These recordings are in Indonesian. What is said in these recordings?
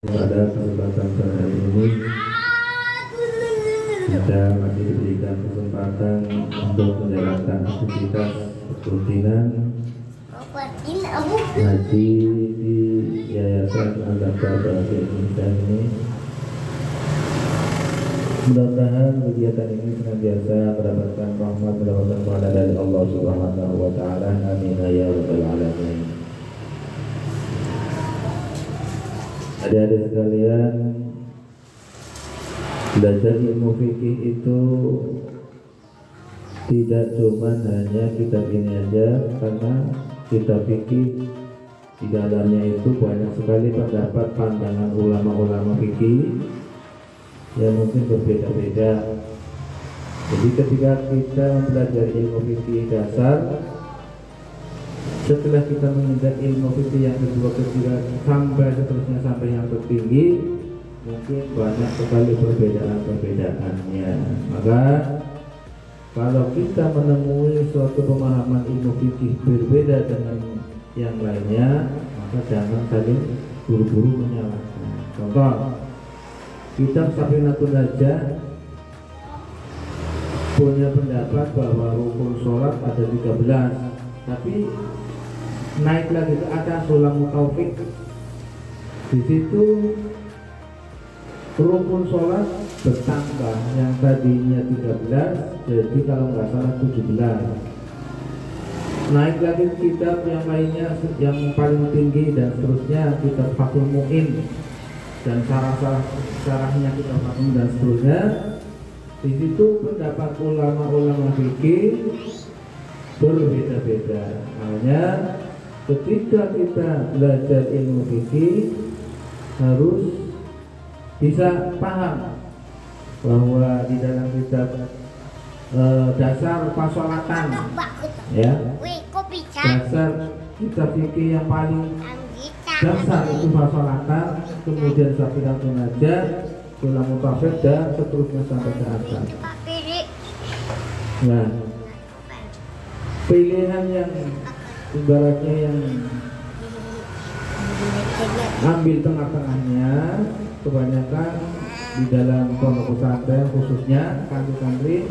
Pada kesempatan sore ini kita masih diberikan kesempatan untuk menjalankan aktivitas rutinan haji di Yayasan Al-Akbar Bahasa Indonesia ini. Mudah-mudahan kegiatan ini senantiasa mendapatkan rahmat, mendapatkan pahala dari Allah Subhanahu wa Ta'ala. Amin ya rabbal alamin. Adik-adik sekalian, belajar ilmu fikih itu tidak cuma hanya kitab ini aja, karena kitab fikih di dalamnya itu banyak sekali pendapat pandangan ulama-ulama fikih yang mungkin berbeda-beda. Jadi ketika kita mempelajari ilmu fikih dasar, setelah kita menginjak ilmu fikih yang kedua, ketiga, sampai seterusnya sampai yang tertinggi, mungkin banyak sekali perbedaan-perbedaannya. Maka kalau kita menemui suatu pemahaman ilmu fikih berbeda dengan yang lainnya, maka jangan saling buru-buru menyalahkan. Contoh, kitab Safinatun Najah punya pendapat bahwa rukun sholat ada 13, tapi naik lagi ke atas Sulamut Taufik, di situ rukun sholat bertambah, yang tadinya 13 jadi kalau nggak salah 17. Naik lagi ke kitab yang lainnya yang paling tinggi dan seterusnya, kitab Fathul Mu'in dan sarahnya kitab Fathul dan seterusnya. Di situ pendapat ulama-ulama fikih berbeda-beda. Makanya ketika kita belajar ilmu fikih harus bisa paham bahwa di dalam kitab dasar pasolatan, ya, dasar kitab fikih yang paling dasar itu pasolatan, kemudian Safinatun Najah, Sulamut Taufik dan seterusnya sampai ke atas. Nah, pilihan yang ibaratnya yang ambil tengah-tengahnya kebanyakan di dalam pondok pesantren, khususnya santri-santri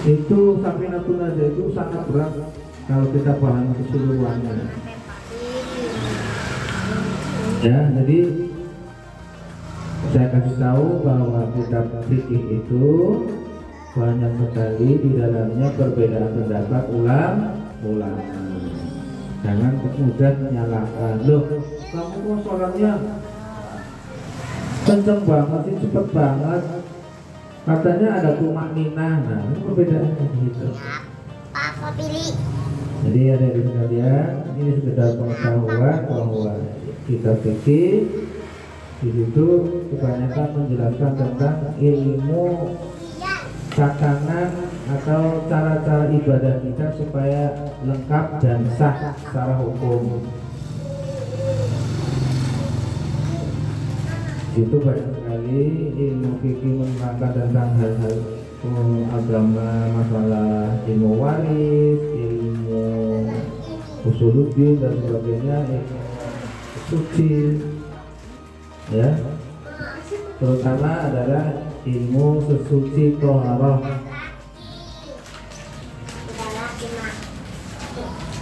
itu Safinatun Najah itu sangat berat kalau kita paham keseluruhannya. Ya, jadi saya kasih tahu bahwa kitab fikih itu banyak sekali di dalamnya perbedaan pendapat ulama. Jangan mudah menyalahkan. Loh, kamu kok sholatnya kenceng banget sih, cepet banget. Katanya ada tumakninah. Nah, ini perbedaannya gitu. Apa pilih? Jadi ada di sekalian, ini sekedar pengetahuan bahwa kitab fikih di situ kebanyakan menjelaskan tentang ilmu tatanan atau cara-cara ibadah kita supaya lengkap dan sah secara hukum. Itu banyak sekali ilmu fikih menerangkan tentang hal-hal agama, masalah ilmu waris, ilmu usuluddin dan sebagainya, ilmu suci, ya, terutama adalah ilmu sesuci toharoh.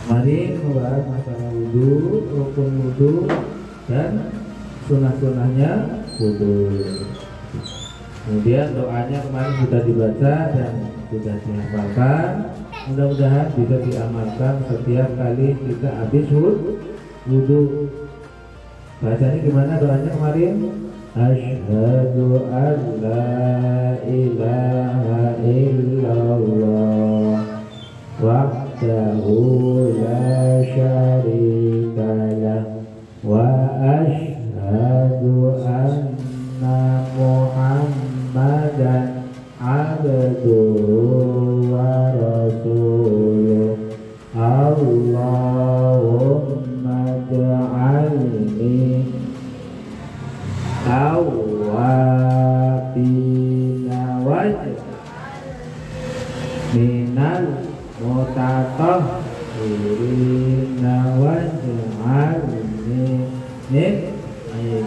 Mari membahas masalah wudhu, rukun wudhu dan sunah-sunahnya wudhu. Kemudian doanya kemarin sudah dibaca dan sudah dihafalkan. Mudah-mudahan bisa diamalkan setiap kali kita habis wudhu. Bacanya gimana doanya kemarin? Asyhadu an la ilaha illallah wahdahu la syarika lah wa asyhadu anna Muhammadan abduhu wa rasuluh. Allahumma ja'alni awabina wajah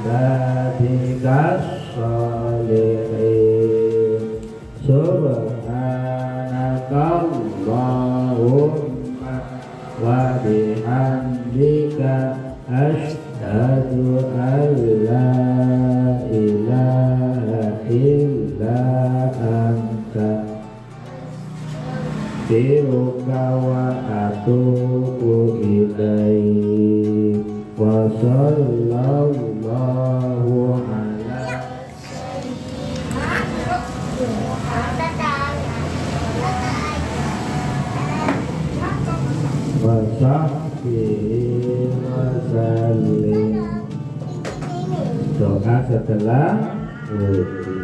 ibadikas sholihin. Subhanakallahumma wa bihamdika asyhadu an la ilaha illa anta astaghfiruka wa atubu ilaik. Wa sallallahu ala wa sahbihi wa sallim. Doa setelah wudu.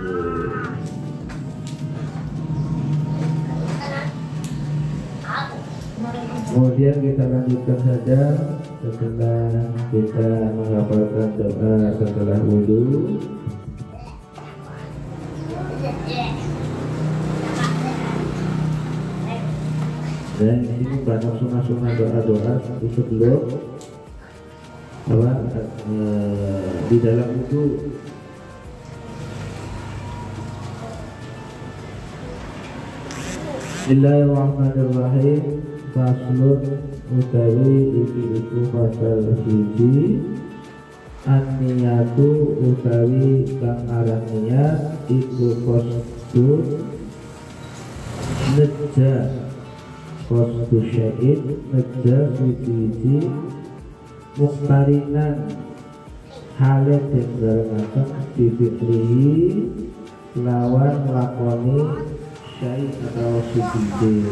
Kemudian kita lanjutkan saja setelah kita menghafalkan doa setelah wudu. Dan ini banyak sunah-sunah doa-doa sebelum di dalam wudu. Bismillahirrahmanirrahim. Faslun utawi iku pasal siji. An-niyatu utawi kang aran niat iku qasdu neja qasdu syai'in neja siji muktarinan halet yang barengaken difikrihi lawan lakoni syai' atau siji.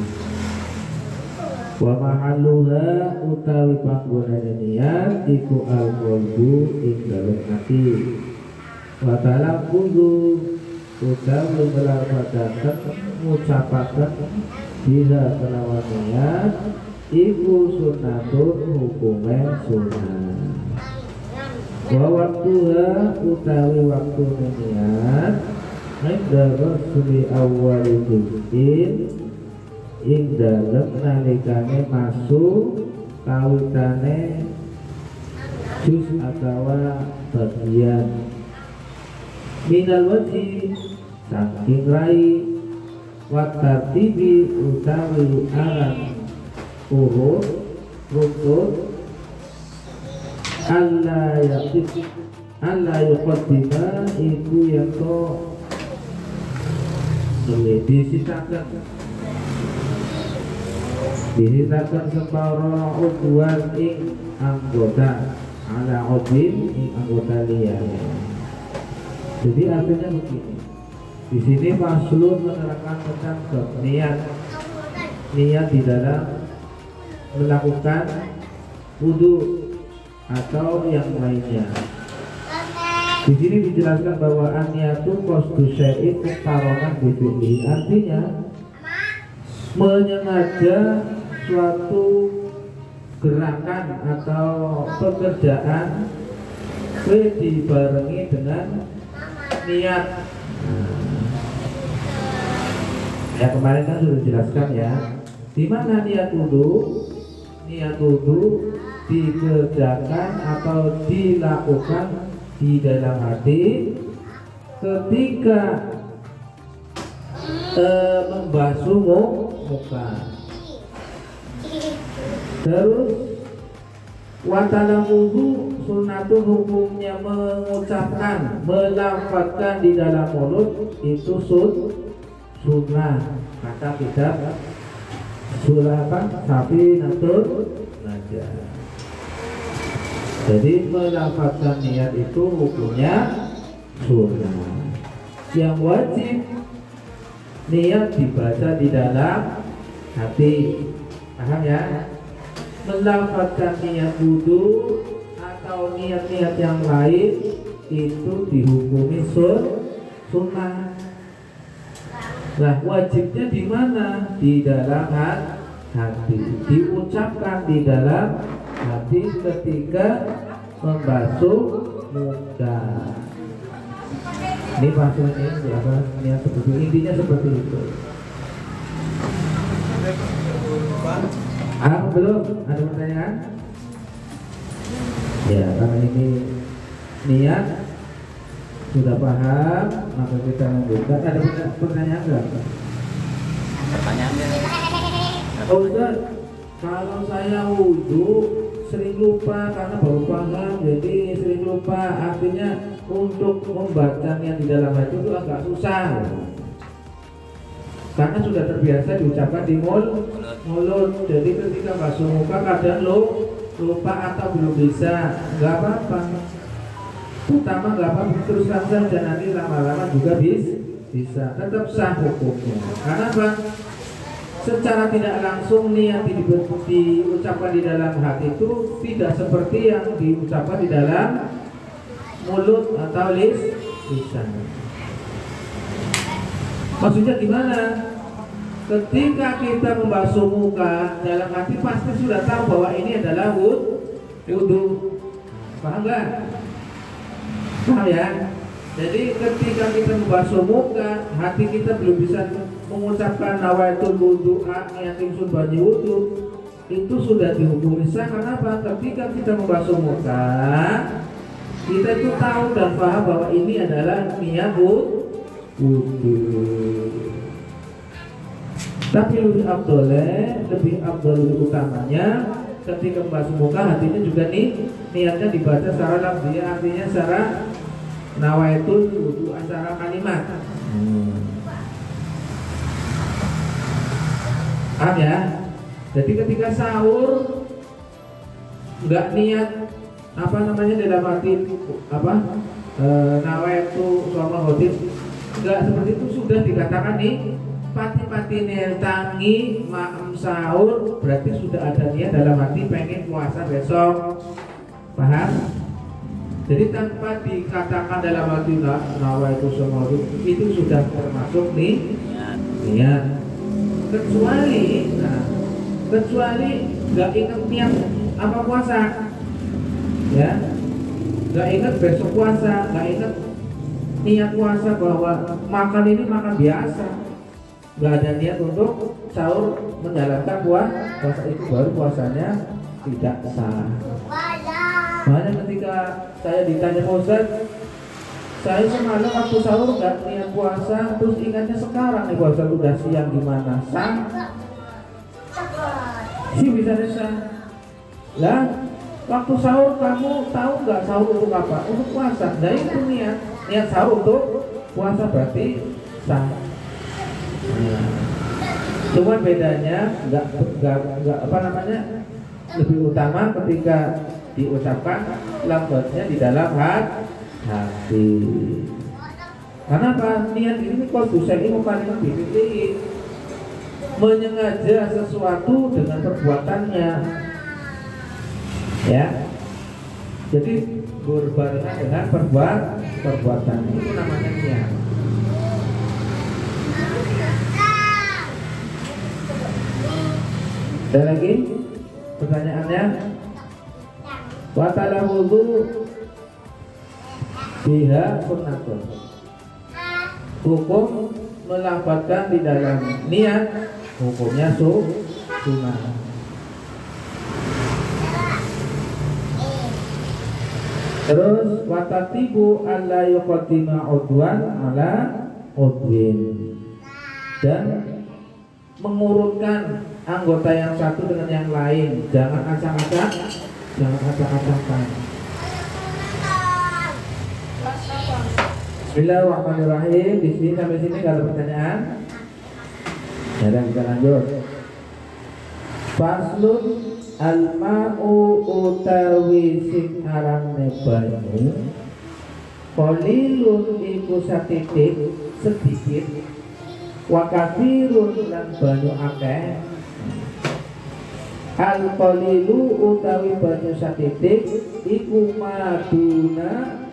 Wa mahalluha utawi panggonane niat iku al-qalbu ing dalem ati. Wa talaqqudu utawi melafadaken ngucapaken bila kelawan niat iku sunnatun hukume sunnah. Wa waktuha utawi waktune niat inda rasuli awwali juz'in ing dalem nalikane masuk kawitane juz atawa bagian minal wajhi saking rai wa tartibi utawi aran urut rukun alla yuqaddima iku yanto disitakan separo utuan ing anggota ala udin ing anggota liyane. Jadi artinya begini. Di sini Faslun menerangkan tentang niat di dalam melakukan wudu atau yang lainnya. Di sini dijelaskan bahwa an-niyatu qasdu syai'in muqtaronan bi fi'lihi. Artinya menyengaja suatu gerakan atau pekerjaan dibarengi dengan niat. Ya kemarin kan sudah dijelaskan ya, di mana niat wudu dikerjakan atau dilakukan di dalam hati ketika membasuh muka. Terus watana wudu sunnatun hukumnya mengucapkan, melafazkan di dalam mulut itu sunnah. Kata kitab surah Safinatun Najah. Jadi melafazkan niat itu hukumnya sunnah. Yang wajib niat dibaca di dalam hati. Paham ya? Melafazkan niat wudu atau niat-niat yang lain itu dihukumi sunnah. Nah, wajibnya di mana? Di dalam hati. Diucapkan di dalam hati ketika membasuh muka. Ini maksudnya berapa niat seperti intinya seperti itu. Belum ada pertanyaan? Ya, karena ini niat sudah paham, maka kita lanjutkan. Ada pertanyaan enggak? Oh Ustaz, kalau saya wudhu sering lupa karena baru paham, jadi sering lupa. Artinya untuk membaca yang di dalam hati itu agak susah, karena sudah terbiasa diucapkan di mulut. Jadi ketika basuh muka kadang lupa atau belum bisa, nggak apa-apa. Utama nggak apa-apa, teruskan saja, nanti lama-lama juga bisa tetap sah hukumnya. Karena apa? Secara tidak langsung niat diucapkan di dalam hati itu tidak seperti yang diucapkan di dalam mulut atau lisan. Maksudnya gimana? Ketika kita membasuh muka, dalam hati pasti sudah tahu bahwa ini adalah wudhu. Paham nggak? Paham ya? Jadi ketika kita membasuh muka, hati kita belum bisa mengucapkan nawaitul wudu'a niatin sun banyi wudhu, itu sudah dihukumi sah. Kenapa? Ketika kita membasuh muka, kita itu tahu dan paham bahwa ini adalah niat wudhu. Tapi lebih abdol utamanya ketika membasuh muka, hatinya juga niatnya dibaca secara lafziyah, artinya secara nawaitul wudu, secara kalimat. Paham ya? Jadi ketika sahur nggak niat dalam hati nawaitu sama hotif, nggak seperti itu, sudah dikatakan pati-pati tangi maem sahur, berarti sudah ada niat dalam hati pengen puasa besok. Paham? Jadi tanpa dikatakan dalam hati nawaitu sama hotif, itu sudah termasuk niat. Kecuali nggak ingat niat puasa, ya, nggak ingat besok puasa, nggak ingat niat puasa, bahwa makan ini makan biasa, nggak ada niat untuk sahur menjalankan puasa, itu baru puasanya tidak sah. Makanya ketika saya ditanya, Ustaz, saya semalam waktu sahur nggak niat puasa, terus ingatnya sekarang nih puasa udah siang, gimana? Sah? Sih bisa sah. Lah, waktu sahur kamu tahu nggak sahur untuk apa? Untuk puasa. Nah itu niat sahur untuk puasa, berarti sah. Cuma bedanya nggak lebih utama ketika diucapkan lafaznya di dalam hati. Karena apa? Niat ini qasdu syai'in kalimat bifi'lihi, menyengaja sesuatu dengan perbuatannya, ya. Jadi berbarengan dengan perbuatan, itu namanya niat. Ada lagi pertanyaannya? Watala wudu biha sunnatun. Hukum melafazkan di dalam niat, hukumnya sunnah. Terus watatibu alla yuqaddima udwan ala udwin, dan mengurutkan anggota yang satu dengan yang lain, jangan acak-acak. Bismillahirrahmanirrahim. Di sini sampai sini kalau pertanyaan, ya dan kita lanjut. Faslun al-ma'u utawi sing aran banyu, qalilun iku satitik sedikit, wa katsirun lan banyu akeh. Al-qalilu utawi banyu satitik iku maduna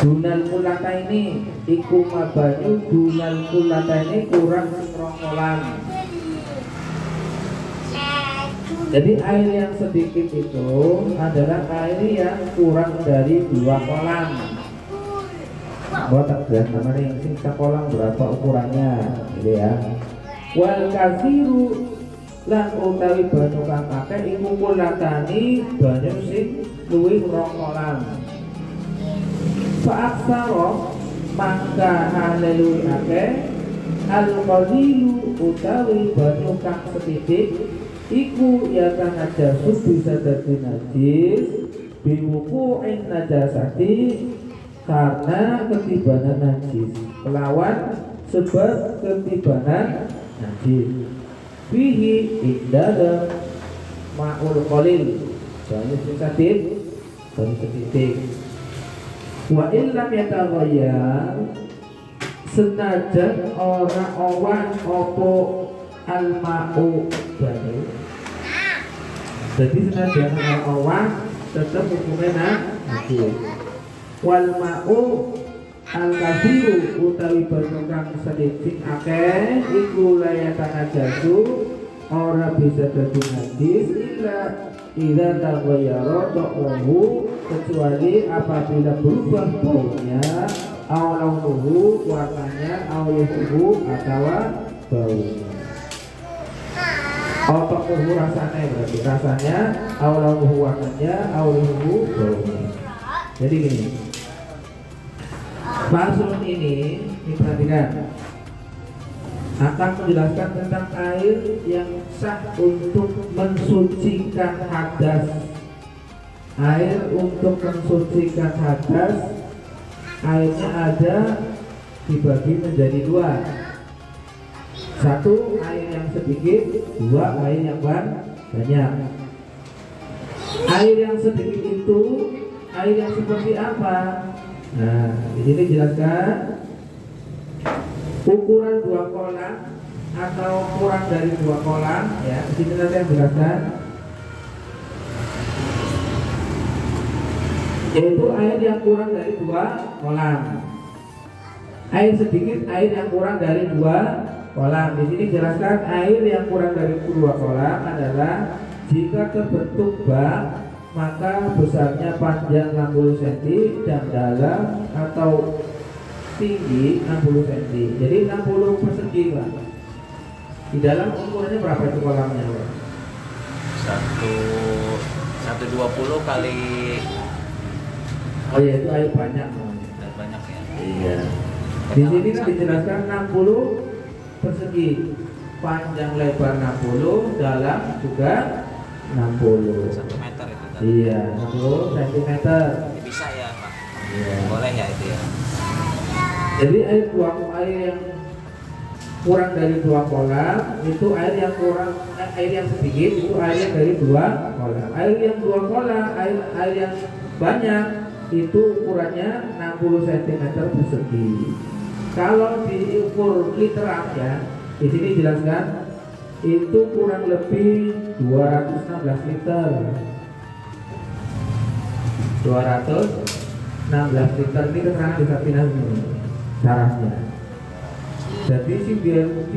dunal kulata ini, iku banyu dunal kulata ini kurang rongkolan. Jadi air yang sedikit itu adalah air yang kurang dari 2 kolam. Buat tak namanya yang singkat kolam berapa ukurannya, gitu ya. Wal kasiru lan utawi banyu kang akeh iku kulatani banyu sing luwih 2 kolam. Fa'aksaro maka halelui akeh al-qalilu utawi banyu kang setitik iku ya tanajasu bisa dadi najis biwuku'in najasati karena ketibanan najis melawan sebab ketibanan najis fihi indala ma'ul qalil banyu setitik wa illam yataghayyar senajan ora awan opo al-ma'u banyu jadi senajan ora awan tetap hukumnya najis wal ma'u al-kathiru utawi banyu kang sedikit akeh iku layatan najasu ora bisa dadi najis illa idza taghayyara ta'uhu kecuali apabila berubah baunya awalauhu warnanya awalauhu atau baunya awalauhu rasanya berarti rasanya awalauhu warnanya awalauhu baunya. Jadi gini maksud ini perhatikan akan menjelaskan tentang air yang sah untuk mensucikan hadas. Air untuk mensucikan hadas, airnya ada dibagi menjadi dua. Satu air yang sedikit, dua air yang banyak. Air yang sedikit itu air yang seperti apa? Nah, di sini jelaskan ukuran 2 kolam atau kurang dari 2 kolam ya. Di sini nanti yang jelaskan yaitu air yang kurang dari 2 kolam. Air sedikit air yang kurang dari 2 kolam. Di sini jelaskan air yang kurang dari 2 kolam adalah jika terbentuk bak maka besarnya panjang 60 cm dan dalam atau tinggi 60 cm. Jadi 60 persegi Pak. Di dalam ukurannya berapa itu kolamnya Pak? 120 kali. Oh ya itu air banyak. Air banyak ya. Iya. Di sini kan dijelaskan 60 persegi, panjang lebar 60, dalam juga 60. 1 meter itu kan. Iya, 60 cm. Bisa ya Pak. Iya. Boleh ya itu ya. Jadi air yang kurang dari 2 kolam itu air yang sedikit itu air yang dari 2 kolam. Air yang 2 kolam, air yang banyak itu ukurannya 60 cm persegi. Kalau diukur literan ya, di sini jelaskan itu kurang lebih 216 liter. 216 liter ini keterangan di Safinah ini caranya. Jadi sing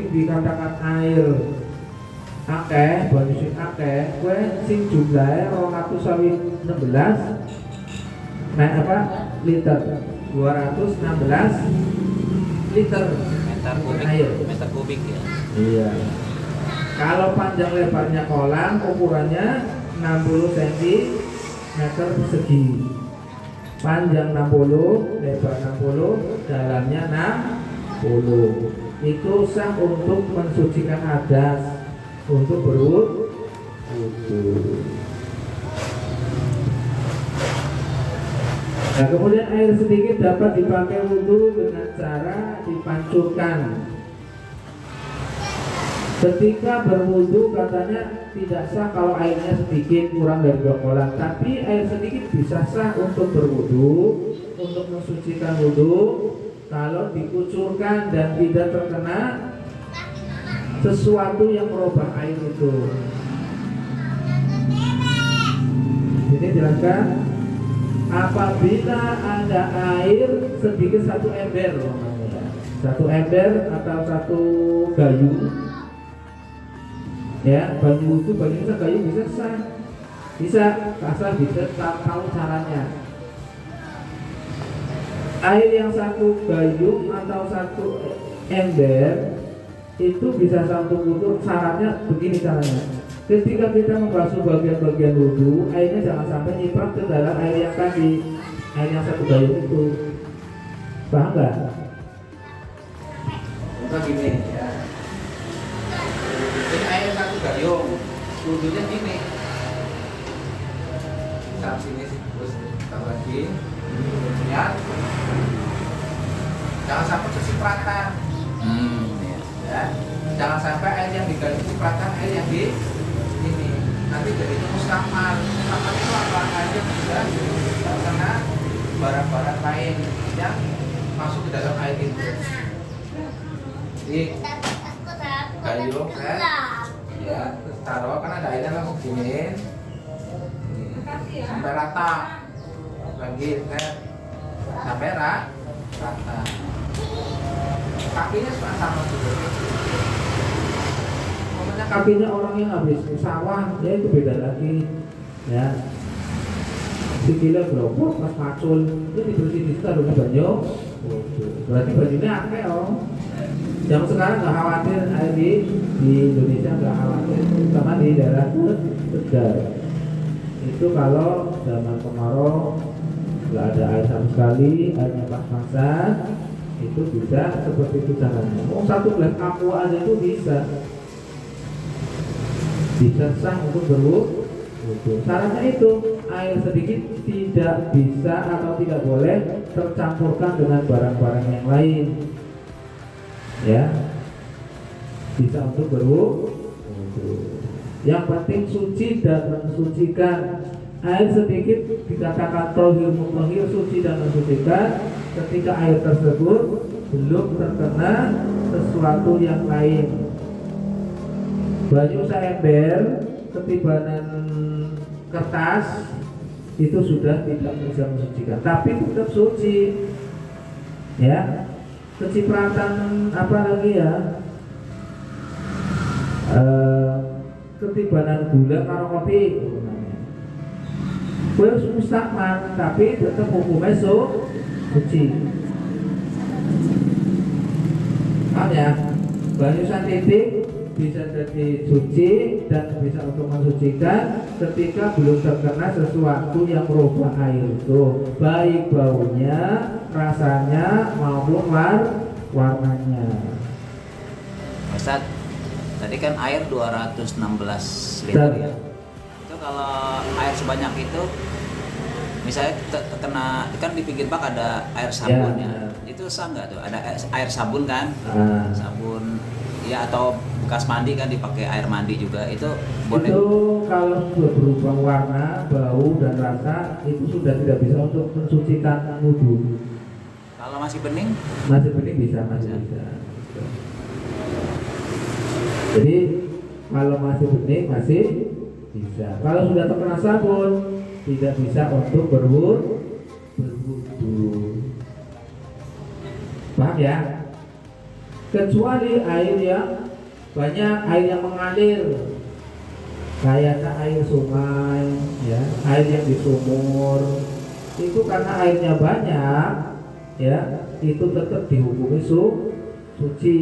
dikatakan air akeh, banyu sing akeh, kowe sing jumlahe 216 liter. 216 liter Meter kubik. air. Meter kubik ya. Iya. Kalau panjang lebarnya kolam ukurannya 60 cm persegi. Panjang 60, lebar 60, dalamnya 60. Itu sah untuk mensucikan hadas, untuk berwudu. Nah, kemudian air sedikit dapat dipakai wudhu dengan cara dipancurkan. Ketika berwudhu katanya tidak sah kalau airnya sedikit kurang dari 2 kolam, tapi air sedikit bisa sah untuk berwudhu, untuk mensucikan wudhu kalau dikucurkan dan tidak terkena sesuatu yang merubah air itu. Ini jelaskan apabila ada air sedikit 1 ember, 1 ember atau 1 gayu. Ya, banyu wudu, banyu bisa gayu bisa sah, bisa asal bisa tahu caranya. Air yang 1 gayung atau 1 ember itu bisa satu wudu. Syaratnya begini caranya. Ketika kita membasuh bagian-bagian wudu, airnya jangan sampai nyiprah ke dalam air yang tadi. air yang satu gayung itu. Paham nggak? Contoh gini ya. Ini air satu gayung, wudhunya gini. Saat sini terus tambah lagi. Ya. Jangan sampai kecipratan. Ya. Jangan sampai air yang di gayung kecipratan air yang di ini. Nanti jadi mustamal. Mustamal itu apa? Air yang sudah terkena barang-barang lain yang masuk ke dalam air itu. Jadi gayung kan? Ya, terus taruh kan ada airnya langsung gini. Sampai rata. Lagi kan? Sampai rata. Kakinya sama juga. Kakinya orang yang habis ke sawah, ya itu beda lagi, ya. Sikilnya gerobak, pas macul, itu dibersih di situ ada banyu. Berarti bajunya akeh om. Yang sekarang nggak khawatir air di Indonesia nggak khawatir, sama di daerah Tegal. Itu kalau zaman kemarau nggak ada air sama sekali, airnya pas-pasan, itu bisa seperti itu caranya. Oh, satu gelas aqua aja itu bisa sah untuk berwudu. Syaratnya itu air sedikit tidak bisa atau tidak boleh tercampurkan dengan barang-barang yang lain. Ya, bisa untuk berwudu. Yang penting suci dan mensucikan. Air sedikit dikatakan tauhir mutahhir, suci dan mensucikan ketika air tersebut belum terkena sesuatu yang lain. Banyu seember ketibanan kertas itu sudah tidak bisa mensucikan, tapi tetap suci. Ya, kecipratan apa lagi ya? Ketibanan gula karo kopi. Wes mustakmal, tapi tetap hukumnya suci. Paham ya? Banyu santitik bisa jadi suci dan bisa untuk mensucikan ketika belum terkena sesuatu yang merubah air itu, baik baunya, rasanya maupun warnanya. Ustaz, tadi kan air 216 liter ya. Itu kalau air sebanyak itu, misalnya terkena kan di pinggir bak ada air sabunnya, itu sah nggak tuh? Ada air sabun kan? Sabun ya, atau bekas mandi kan dipakai air mandi juga, itu boleh? Itu kalau sudah berubah warna, bau dan rasa itu sudah tidak bisa untuk mensucikan wudhu. Kalau masih bening? Masih bening bisa, masih bisa. Jadi kalau masih bening masih bisa. Kalau sudah terkena sabun tidak bisa untuk berwudhu. Paham ya? Kecuali air yang banyak, air yang mengalir, kayaknya air sungai, ya, air yang di sumur, itu karena airnya banyak, ya, itu tetap dihukumi suci.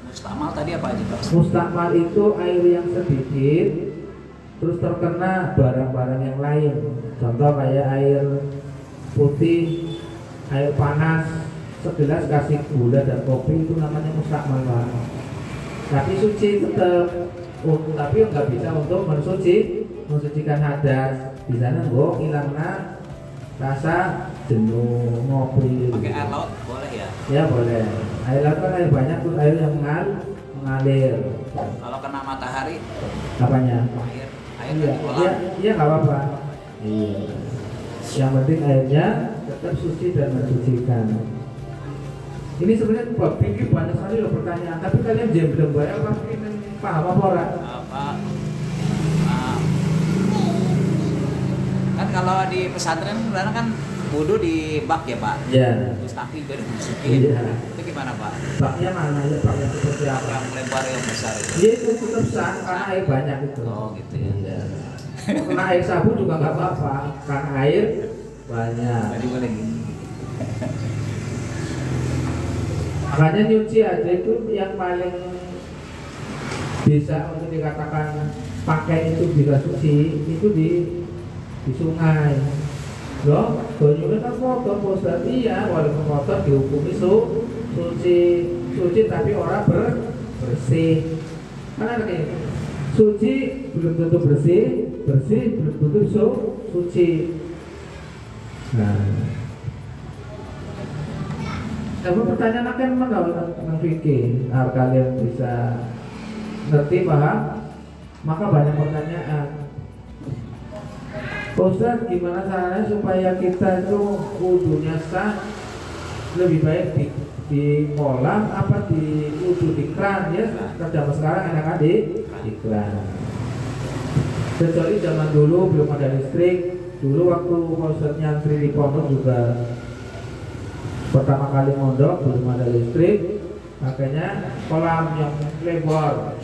Mustakmal tadi apa aja Pak? Mustakmal itu air yang sedikit, terus terkena barang-barang yang lain. Contoh kayak air putih, air panas, segelas kasih gula dan kopi, itu namanya mustakmal Pak. Tapi suci tetap, tapi nggak bisa untuk mensucikan hadas. Di sana kok hilangnya rasa jenuh ngopi. Pakai air laut boleh ya? Ya boleh. Air laut kan air banyak, terus air yang mengalir. Kalau kena matahari? Apanya? Air Iya, di kolam. iya nggak apa-apa. Iya. Yang penting airnya tetap suci dan mensucikan. Ini sebenarnya bab fikih banyak sekali loh pertanyaan, tapi kalian belum bayar apa ingin paham apa ora? Kan kalau di pesantren sebenarnya kan wudu di bak ya Pak? Iya. Terus kaki baru dimasukin. Iya. Itu gimana Pak? Baknya mana ya, bak yang seperti apa? Yang lebar yang besar itu. Iya itu tetap sah karena air banyak itu. Oh gitu ya. Iya. Karena air sabun juga nggak apa-apa karena air banyak. Jadi boleh gini. Makanya nyuci aja itu yang paling bisa untuk dikatakan pakai itu bisa suci itu di sungai. Loh, banyune kan kotor, bos berarti ya walaupun kotor dihukumi suci tapi orang bersih. Kan ada kayak suci belum tentu bersih, bersih belum tentu suci. Nah, tapi pertanyaan akan mana tentang fikih, agar kalian bisa ngerti paham, maka banyak pertanyaan. Ustaz, gimana caranya supaya kita itu wudunya sah? Lebih baik di kolam apa di wudu di keran ya? Zaman sekarang enak di keran. Kecuali zaman dulu belum ada listrik. Dulu waktu Ustaz nyantri di pondok juga pertama kali mondok belum ada listrik, makanya kolam yang lebar,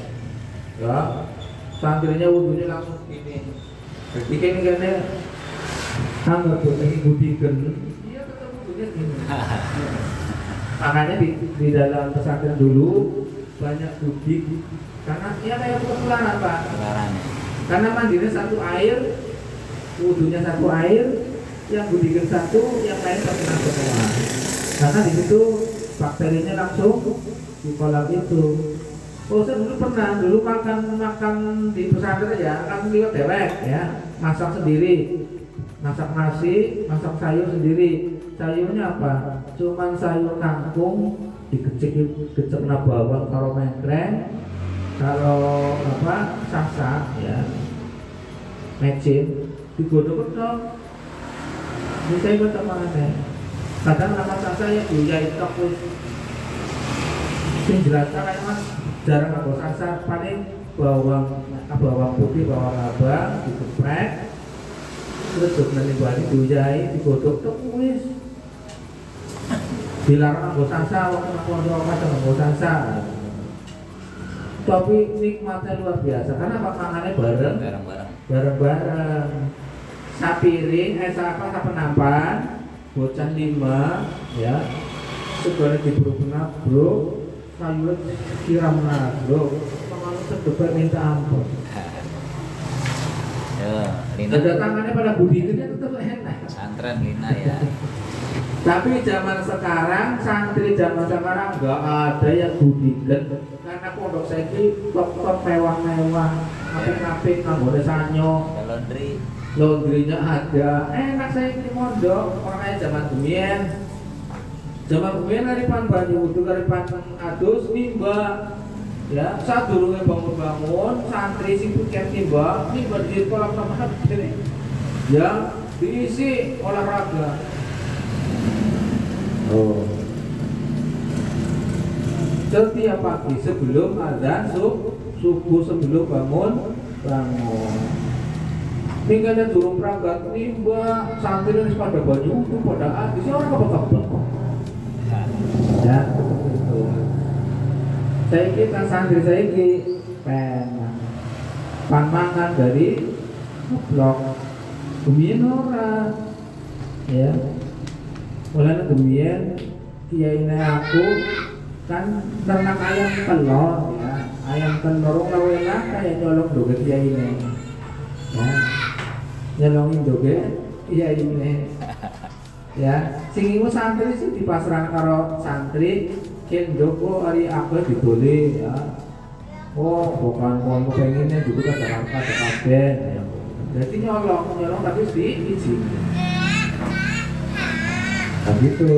ya santrinya wudunya langsung gini. Bikin karena anggap lagi budikan, iya tetap wudunya gini. Makanya di dalam pesantren dulu banyak budik, karena ya kayak ketularan Pak. Karena mandinya satu air, wudunya satu air, yang budikan satu, yang lain terkena semua. Karena di situ bakterinya langsung di kolam itu. Oh, saya dulu pernah makan di pesantren ya, langsung liwat dewek ya, masak sendiri, masak nasi, masak sayur sendiri. Sayurnya apa? Cuman sayur kangkung dikecek bawang karo mengreng, kalau apa sasa ya, mecin, digodok-godok. Ini saya buat apa kadang nama sasa ya itu wis sing jelas kayak Mas jarang nganggo sasa, paling bawang putih, bawang abang digeprek terus nanti bali duyai digodok tok wis dilarang nganggo sasa, wong pondok macam nganggo sasa. Tapi nikmatnya luar biasa karena makanannya bareng-bareng. Sapiring, sapenampan, bocah 5, ya, segala diburu bro, sayur siram bro, kalau sedebar minta ampun. Ada tangannya pada budi itu tetap enak. Santren Lina ya. Tapi zaman sekarang, santri zaman sekarang nggak ada yang budikan karena pondok saya ini top mewah-mewah, apik-apik, nggak sanyo. Laundrynya ada, enak saya di mondok, orang kayak zaman dari pan banyu wudu dari pan adus nimba, ya saat dulu bangun santri sing piket nimba di kolam renang ini, ya diisi olahraga. Oh, setiap pagi sebelum azan subuh sebelum bangun. Tinggalnya durung perangkat nimba santri ini pada banyu itu pada habis orang apa ya itu saya kita santri saya ki panmangan dari blok kemudian orang ya mulai kemudian kiainya aku kan ternak ayam telur ya ayam telur lawelah kayak nyolong doge kiainya ya nyelongin doge iya ini ya sing iku santri sih dipasrahkan karo santri ken joko hari aku dibeli ya oh bukan mau pengennya juga ada kabeh ya jadi nyolong tapi di izin nah gitu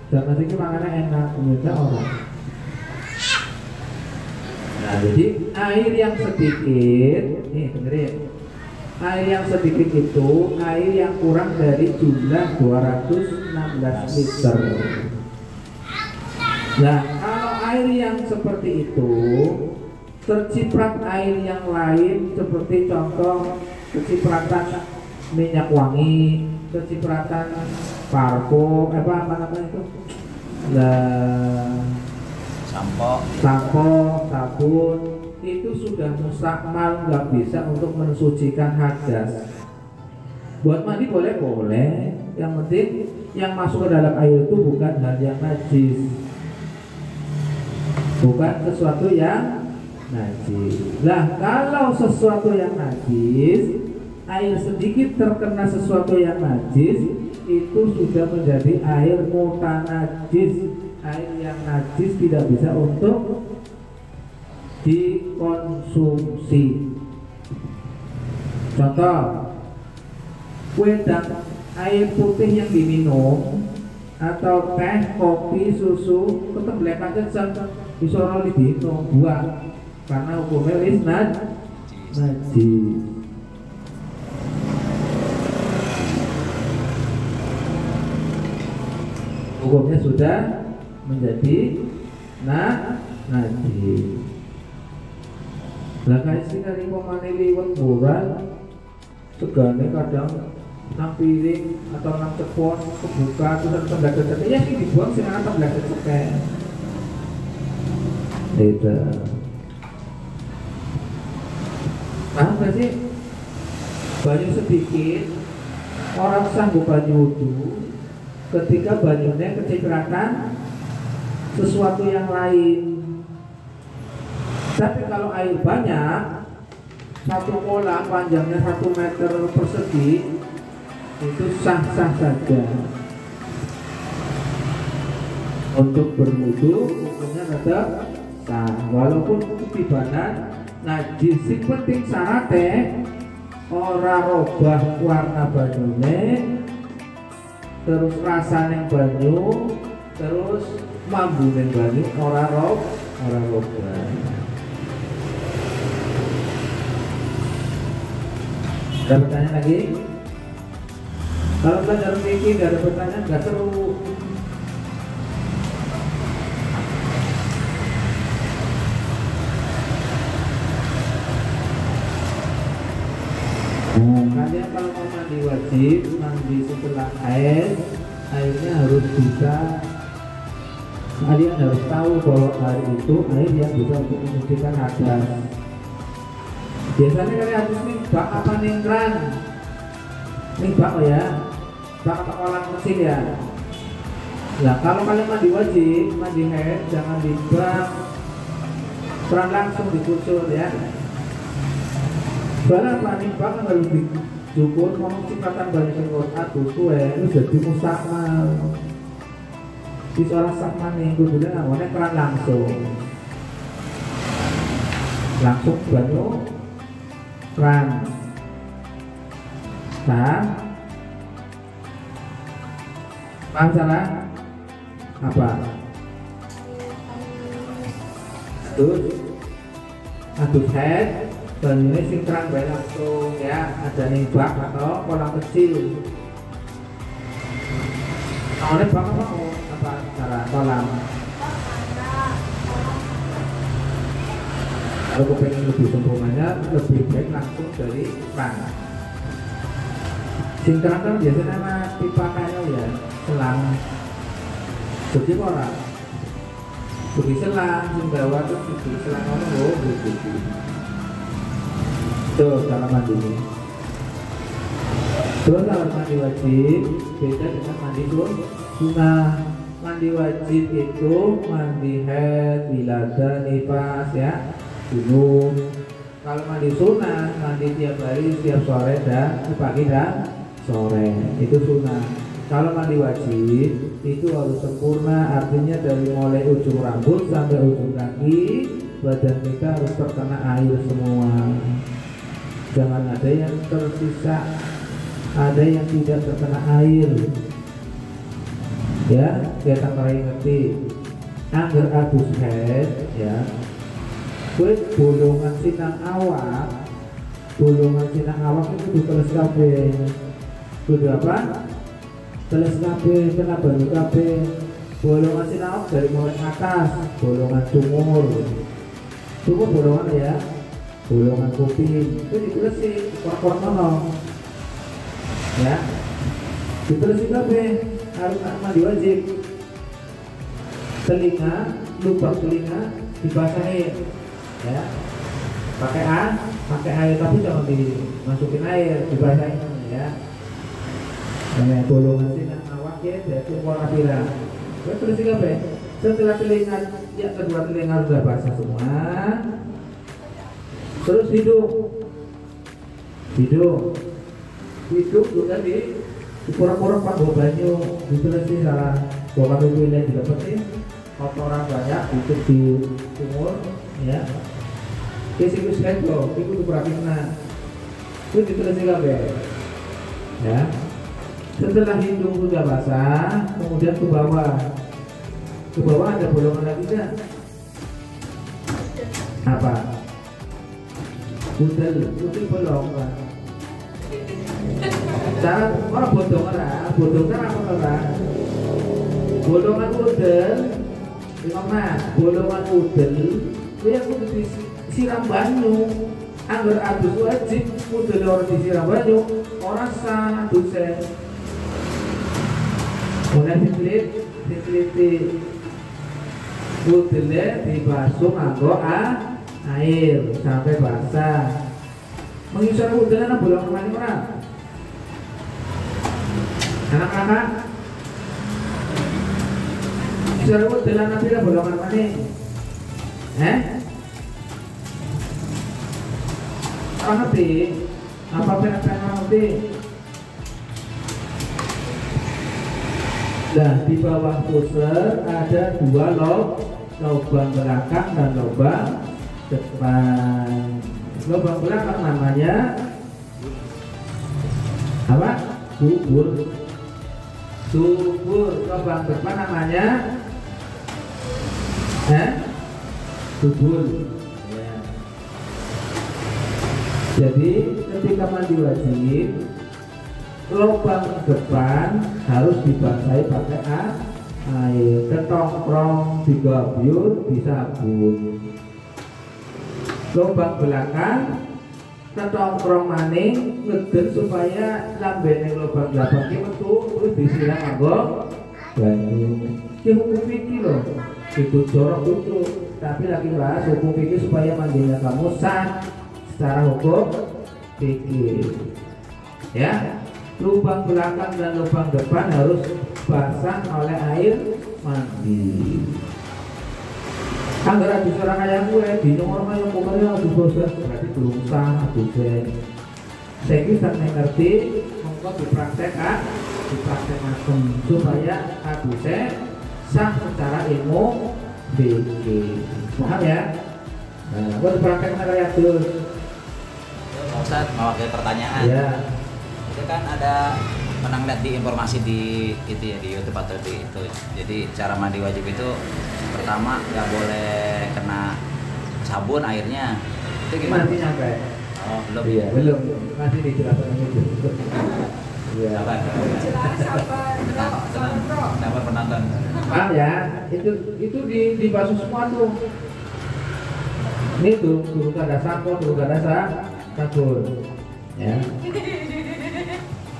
dan nanti makannya enak punya orang nah jadi air yang sedikit nih dengerin air yang sedikit itu air yang kurang dari jumlah 216 liter. Nah, kalau air yang seperti itu terciprat air yang lain seperti contoh kecipratan minyak wangi, kecipratan parfum, apa namanya itu? Sampo, sabun itu sudah mustakmal, nggak bisa untuk mensucikan hadas. Buat mandi boleh, yang penting yang masuk ke dalam air itu bukan hal yang najis, bukan sesuatu yang najis. Lah kalau sesuatu yang najis air sedikit terkena sesuatu yang najis itu sudah menjadi air mutanajis, air yang najis tidak bisa untuk dikonsumsi. Contoh, wedang air putih yang diminum atau teh, kopi, susu tetap lek jejak bisa ora dino buang karena hukumnya wis najis. Hukumnya sudah menjadi najis. Lah kae sing kari pemane liwet buran segane kadang nang piring atau nang cepon kebuka terus tanda cecek ya sing dibuang sing ana tanda cecek. Itu. Paham gak sih? Banyu sedikit orang sanggup banyu wudu ketika banyunya kecipratan sesuatu yang lain. Tapi kalau air banyak, satu kolam panjangnya 1 meter persegi itu sah-sah saja untuk berwudu, hukumnya tetap sah walaupun ketibanan najis. Sing penting syaratnya ora robah warna banyune, terus rasanya banyu, terus mambune banyu ora robah. Ada pertanyaan lagi? Kalau belajar fikih gak ada pertanyaan, gak seru. Kalian kalau mau mandi wajib, mandi setelah airnya harus bisa. Kalian harus tahu bahwa air itu air yang bisa untuk mensucikan hadas. Biasanya kalian harus bak apa ningkran, bak ya, bak apa kolam kecil ya. Nah kalau kalian mandi wajib, mandi haid jangan di bak, peran langsung dikucur ya. Soalnya apa bak kan harus dicukur, ngomong cipratan banyak yang aduh tuh itu jadi mustakmal. Di seorang sakman yang kemudian namanya peran langsung banyu peran paham salah apa adus head banyunya sing terang bae langsung ya, ada ning bak atau kolam kecil. Awalnya bak apa cara kolam. Kalau kepengen lebih sempurnanya, lebih baik langsung dari pan. Singkran kan biasanya nama pipa kayu ya, selang. Jadi orang bagi selang, sumbawa terus bagi selang orang begitu. Itu cara mandinya. Terus kalau mandi wajib beda dengan mandi sunnah. Mandi wajib itu mandi haid, wiladah, nifas ya. Dulu kalau mandi sunnah mandi tiap hari, setiap sore dan pagi dan sore itu sunnah. Kalau mandi wajib itu harus sempurna, artinya dari mulai ujung rambut sampai ujung kaki badan kita harus terkena air semua. Jangan ada yang tersisa, ada yang tidak terkena air. Ya, kita ngerti. Angger adus head ya. Kue bolongan sinang awak itu diteles kabeh. Kudu apa? Teles kabeh, kena banyu kabeh. Bolongan sinang awak dari mulai atas, bolongan sumur bolongan ya, bolongan kuping itu ditelesi korkor nono ya, ditelesi kabeh. Harus mandi wajib. Telinga, lubang telinga dibasahi ya, pakai air tapi jangan dimasukin air, dibasahin ya. Nah, bolongan sinang awak ya, jadi warna biru. Terus apa? Setelah telinga, ya kedua telinga sudah basah semua. Terus hidung hidung juga di pura-pura pak bawa banyu itu sih salah bawa tubuh ini didapetin kotoran banyak itu di sumur ya kesikus lego itu berakina itu diteliti kabeh ya. Setelah hidung sudah basah kemudian ke bawah ada bolongan lagi kan apa budel bolong kan cara orang bodong kan apa orang bolongan udel gimana bolongan udel itu yang kudu disiram banyu anggar adus wajib udel orang disiram banyu orang sah dosen mulai diteliti udelnya dibasuh nganggo air sampai basah mengisar udelnya bolongan kemana orang anak-anak isar udelnya nanti bolongan kemana orang ngerti apa pengen ngerti. Nah di bawah pusar ada dua lubang belakang dan lubang depan. Lubang belakang namanya apa? Subur. Lubang depan namanya subur. Ya. Jadi ketika mandi wajib lubang depan harus dibasahi pakai air, ketongkrong digabur disabun. Lubang belakang ketongkrong maning ngeder supaya lambene lubang belakang iki metu terus disiram nganggo banyu. Ki hukum iki lho, itu jorok itu, tapi lagi bahas hukum iki supaya mandinya kamu sah secara hukum fikih. Ya. Lubang belakang dan lubang depan harus basah oleh air mandi. Anggar adus orang kayak gue, di nomor yang pokoknya adus bosan berarti belum sah adusnya. Saya kisah ngerti, monggo dipraktek macam supaya adusnya sah secara ilmu fikih. Paham ya? Nah, gue dipraktek kayak adus. Pak Ustadz mau ada pertanyaan. Ya. Itu kan ada pernah lihat di informasi di itu ya di YouTube atau di itu. Jadi cara mandi wajib itu pertama nggak boleh kena sabun airnya. Itu gimana? Nanti nyampe. Oh belum. Iya belum. Masih dijelaskan itu. Iya. Sabar. Sabar penonton. Paham ya? Itu dibasuh semua tuh. Ini tuh turun ada sampo, turun ada sabun. Ya.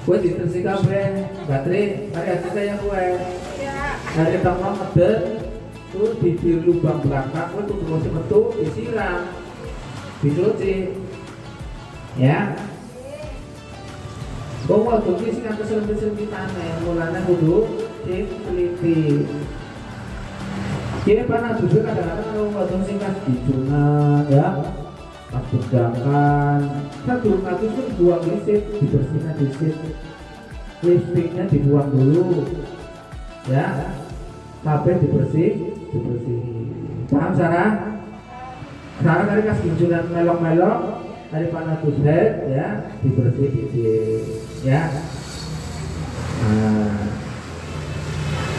Gue ditersi kabeh, baterai, hari saya gue. Hari tanggal ngedek, tuh di lubang belakang, gue tuh terus metu disiram, dicuci, ya. Gue mau tuh sih nggak keselim di tanah, mulanya kudu diteliti. Kini panas juga kadang-kadang kalau nggak singkat dijunan, ya. Pas berdakan, satu kasus pun buang listrik, dibersihkan listriknya dibuang dulu, ya, sampai dibersih. Paham Sarah? Sarah tadi kasih junan melok-melok, dari panatus head, ya, dibersih, ya. Nah.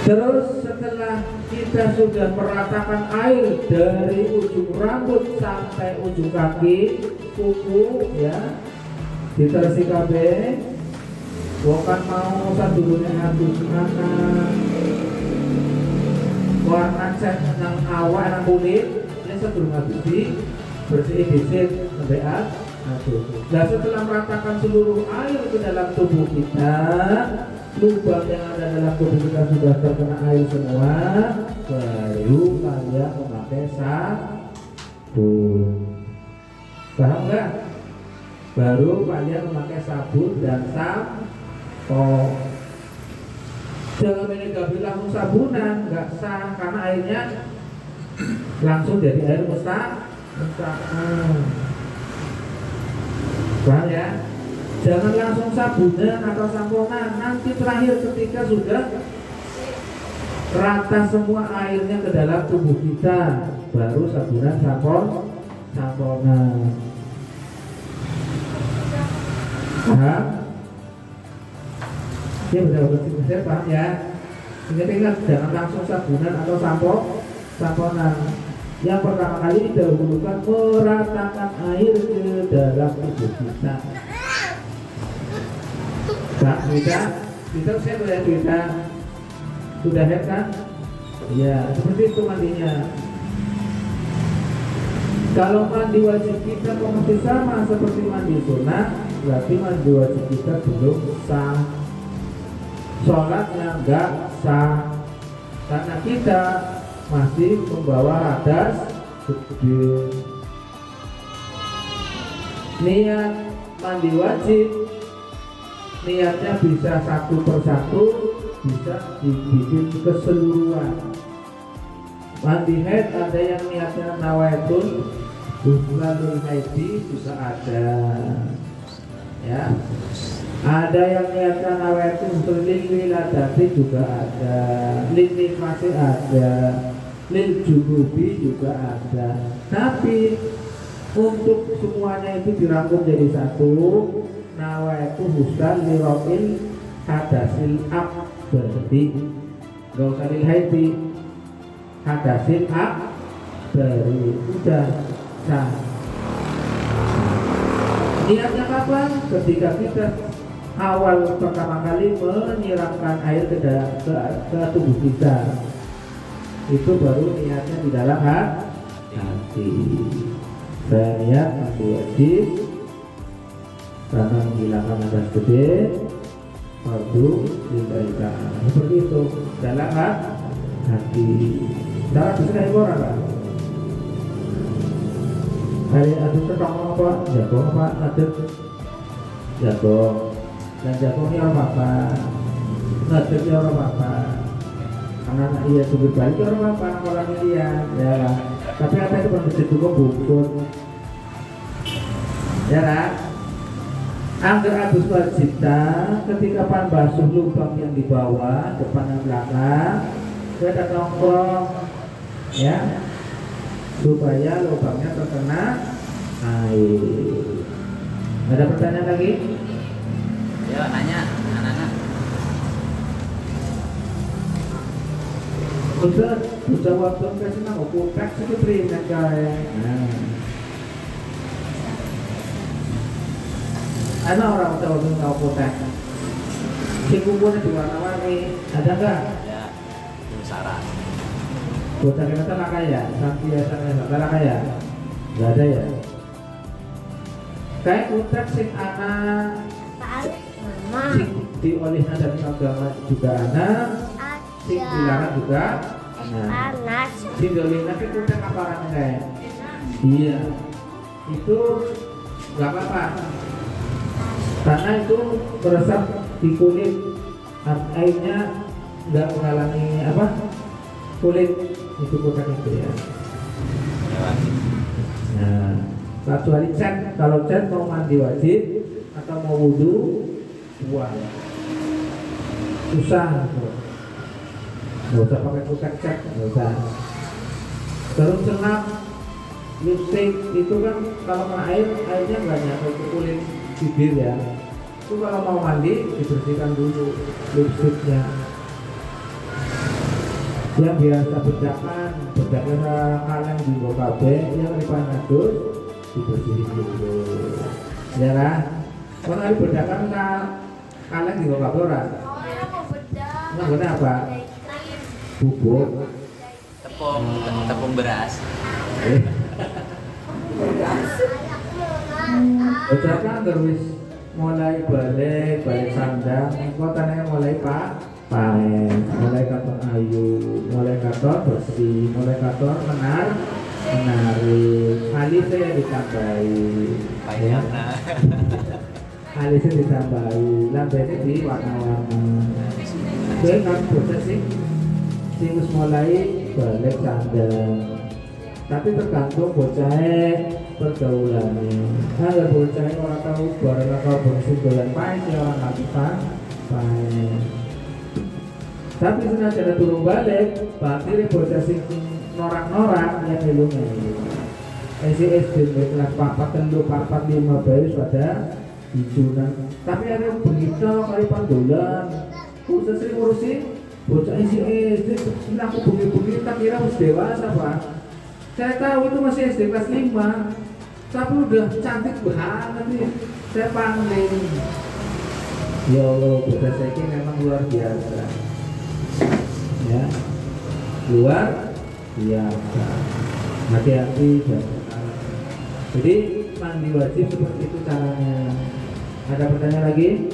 Terus setelah kita sudah meratakan air dari ujung rambut sampai ujung kaki, kuku, ya, ditersi kabeh, bukan mau sadurunge adus anak, warna cat nang awak nang kulit, ini sadurung adus di bersih dhisik sampai adus. Nah setelah meratakan seluruh air ke dalam tubuh kita, lubang yang ada dalam tubuh kita sudah terkena air semua, baru kalian memakai sabun. Paham nggak? Baru kalian memakai sabun dan sampo. Jangan meninggalkan langsung sabunan, nggak sah karena airnya langsung jadi air mustahil. Paham ya? Jangan langsung sabunan atau samponan. Nanti terakhir ketika sudah rata semua airnya ke dalam tubuh kita, baru sabunan, samponan. Paham? Ya betul-betul saya paham ya. Ingat-ingat jangan langsung sabunan atau samponan. Yang pertama kali didahulukan meratakan air ke dalam tubuh kita. Kak, kita saya melihat kita sudah head kan? Ya, seperti itu mandinya. Kalau mandi wajib kita masih sama seperti mandi sunat, berarti mandi wajib kita belum sah. Sholatnya enggak sah karena kita masih membawa hadas gede. Niat mandi wajib, niatnya bisa satu persatu, bisa dibikin keseluruhan. Mandi haid ada yang niatnya nawaitul ghuslalul haidi juga ada, ya. Ada yang niatnya nawaitul lil wiladati juga ada, lil nifasi ada, lil junubi juga ada. Tapi untuk semuanya itu dirangkum jadi satu, nawaitu ghuslan lirofil hadasil akbari, gak usah lil haidi, hadasil akbari, udah sah. Niatnya kapan? Ketika kita awal pertama kali menyiramkan air ke tubuh kita, itu baru niatnya di dalam hati. Saya niat mandi wajib karena menghilangkan hadas gede, fardu lillahi ta'ala. Seperti itu dalam hati. Cara bisa orang kan? Hari adus ketong apa? Jagong apa? Adus jagong. Dan jagongnya orang apa? Ngaduknya orang apa? Anak iya subur balik orang apa? Orang dia, ya lah. Tapi apa itu bersih juga bungkus, ya lah. Angger adus wajibta ketika pan basuh lubang yang di bawah, depan dan belakang, kita nongkrong, ya, supaya lubangnya terkena air. Ada pertanyaan lagi? Ya, nanya anak-anak. Ustaz, sudah waktu kasih nama kotak sekali nak kaya. Ada orang tahu tahu kotak. Si kumpulnya di warna-warni, ada enggak? Ya, itu syarat. Kotak kita tak kaya, sampai tak kaya. Enggak ada ya. Kayak kotak sing anak sing diolehna dari agama juga anak, sing dilarang juga anak. Sing diolehna itu kotak apa kayak? Iya, itu nggak apa-apa, karena itu meresap di kulit, airnya nggak mengalami apa kulit itu kotak itu ya. Nah, kecuali cat, kalau cat mau mandi wajib atau mau wudhu, buang, susah, nggak usah pakai kotak cat, nggak usah. Terus senap, lipstick itu kan kalau kena air, airnya nggak nyampe ke kulit bibir ya. Itu kalau mau mandi dibersihkan dulu lipsticknya. Yang biasa bedakan kaleng di bokabe, yang lipat adus dibersihin dulu. Ya lah. Kalau ada bedakan kaleng di bokabe orang. Nggak benar apa? Bubuk. Tepung beras. Bedakan terus mulai balik sandang, kotanya mulai panen, mulai katon ayu, mulai katon bersih, mulai katon menarik. Alisnya ditambahi, Banyak. alisnya ditambahi, lambenya di warna-warna. Oke, kan proses sih, mulai balik sandang. Tapi tergantung bocah pergaulannya. Agar bocah ini orang tahu barang kau bersungguhan pahit ya orang lakukan pahit. Tapi senajan ada turun balik, batin bocah sing norak-norak yang ilmunya. SD kelas 4, 3, 4, 5 baru pada hijunan. Tapi ada begitu kali pandolan. Khusus sering ngurusin bocah SD. Ini aku bunyi-bunyi tak kira harus dewasa Pak. Saya tahu itu masih SD kelas 5. Tapi udah cantik banget nih. Saya panggil. Ya Allah, bocah saya ini memang luar biasa. Ya, luar biasa. Hati-hati jangan. Jadi mandi wajib seperti itu caranya. Ada pertanyaan lagi?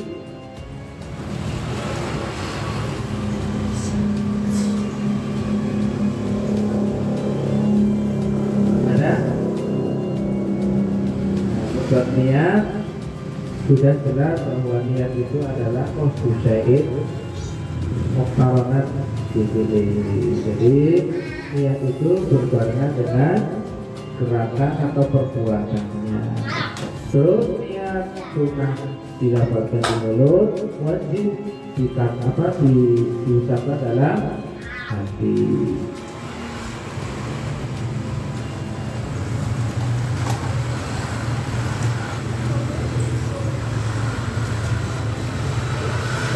Ada? Buat niat sudah jelas bahwa niat itu adalah qasdu syai'in muqtaranat bihi. Jadi niat itu berbarengan dengan gerakan atau perbuatannya. Terus niat sunnah dilafalkan di mulut, wajib diucapkan dalam hati.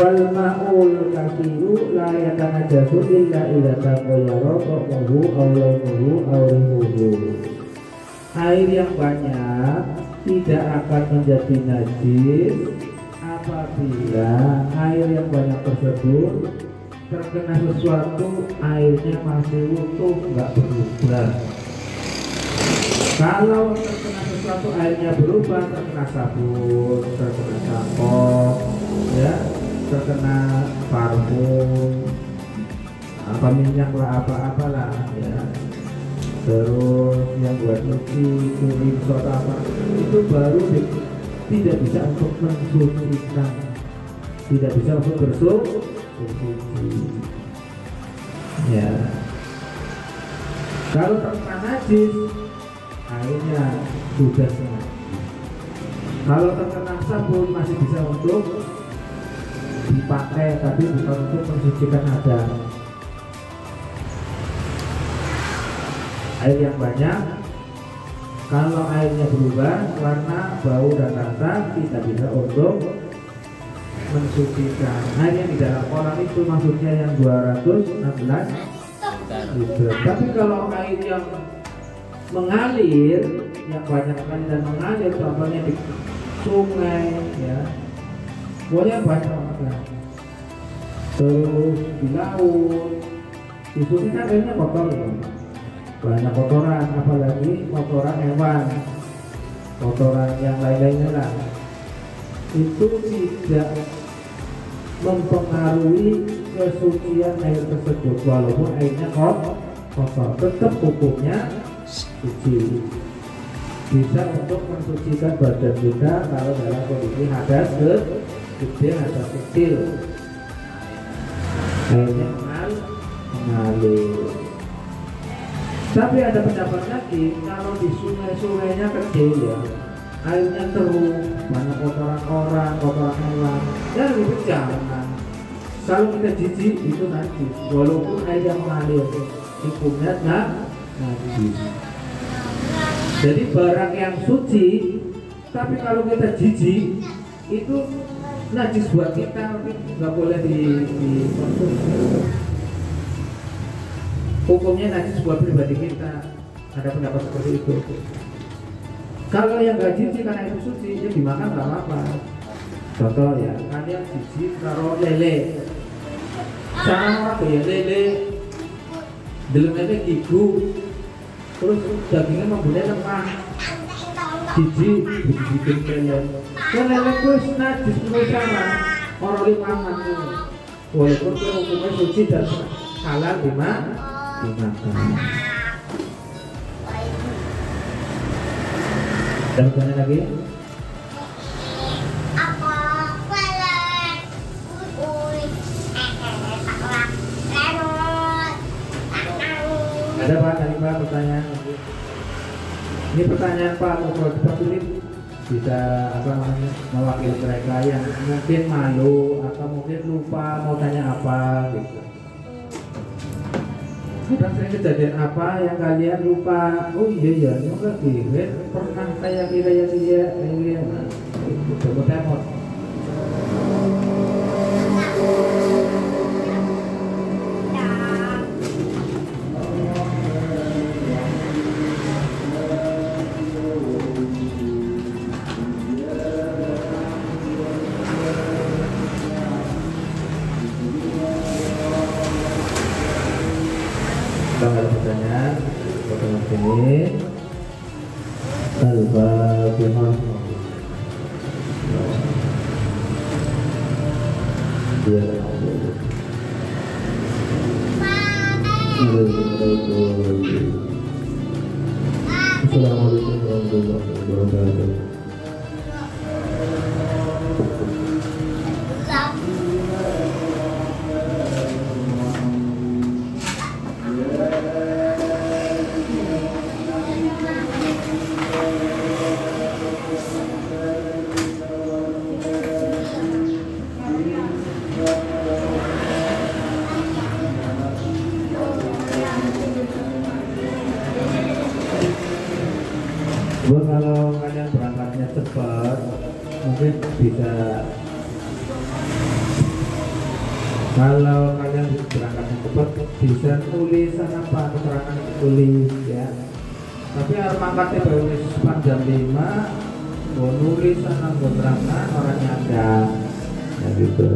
Wal ma'ul kathiru la yatanajasu illa idza taghayyara ta'muhu aw launuhu aw rihuhu. Air yang banyak tidak akan menjadi najis apabila air yang banyak tersebut terkena sesuatu, airnya masih utuh, nggak berubah. Kalau terkena sesuatu airnya berubah, terkena sabun, terkena sampo, ya, terkena parfum, apa minyak lah, apa-apalah, ya. Terus yang buat nyuci, kulit, soda apa, itu baru tidak bisa untuk mensucikan, tidak bisa untuk bersuci. Ya. Kalau terkena najis, airnya sudah sengaja. Kalau terkena sabun masih bisa untuk dipakai, tapi bukan untuk mensucikan ada. Air yang banyak, kalau airnya berubah warna, bau dan rasa, tidak bisa untuk mensucikan. Air yang di dalam kolam itu maksudnya yang 216 liter. Tapi kalau air yang mengalir, yang banyak sekali dan mengalir, contohnya di sungai, ya, pokoknya banyak banget lah. Terus di laut, di sungai kan airnya kotor ya, banyak kotoran, apalagi kotoran hewan, kotoran yang lain-lainnya lah. Itu tidak mempengaruhi kesucian air tersebut, walaupun airnya kotor, tetap hukumnya suci. Bisa untuk mensucikan badan kita kalau dalam kondisi hadas gede, hadas kecil, airnya mengalir. Tapi ada pendapat lagi, kalau di sungai-sungainya kecil ya, airnya keruh, banyak kotoran orang, kotoran hewan, ya lebih jangan. Kalau kita jijik itu najis, walaupun air yang mengalir, hukumnya najis. Jadi barang yang suci, tapi kalau kita jijik, itu najis buat kita, nggak boleh dikonsumsi. Hukumnya najis buat pribadi kita. Ada pendapat seperti itu. Kalau yang nggak jijik karena itu suci, ya dimakan nggak apa-apa. Contoh ya, kalian jijik taruh lele, sama orang ya lele, dalam lele gigu, terus dagingnya membunyi lemah, jijik bikin kalian. Kan lele itu najis menurut sama orang limangan itu, walaupun itu hukumnya suci dan halal dimakan. Ada pertanyaan lagi? Ada Pak, tadi Pak pertanyaan lagi. Ini pertanyaan Pak, kalau Pak Philip bisa apa namanya mewakili mereka yang mungkin malu atau mungkin lupa mau tanya apa gitu. Kita sering kejadian apa yang kalian lupa? Oh iya ini lagi pernah kayak dia nah, itu temot. Kalau ada pertanyaan, pertanyaan sini. Al-Fatihah. Dia Assalamualaikum warahmatullahi wabarakatuh. Kalau kalian berangkatnya cepat, mungkin bisa. Kalau kalian berangkatnya cepat, bisa tulisan apa keterangan tulis ya. Tapi harus angkatnya baru depan jam 5, mau nulis sana mau berangkat orangnya ada, ya gitu.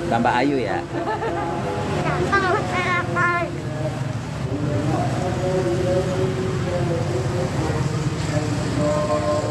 Tambah ayu ya. Gampang masyarakat. Oh,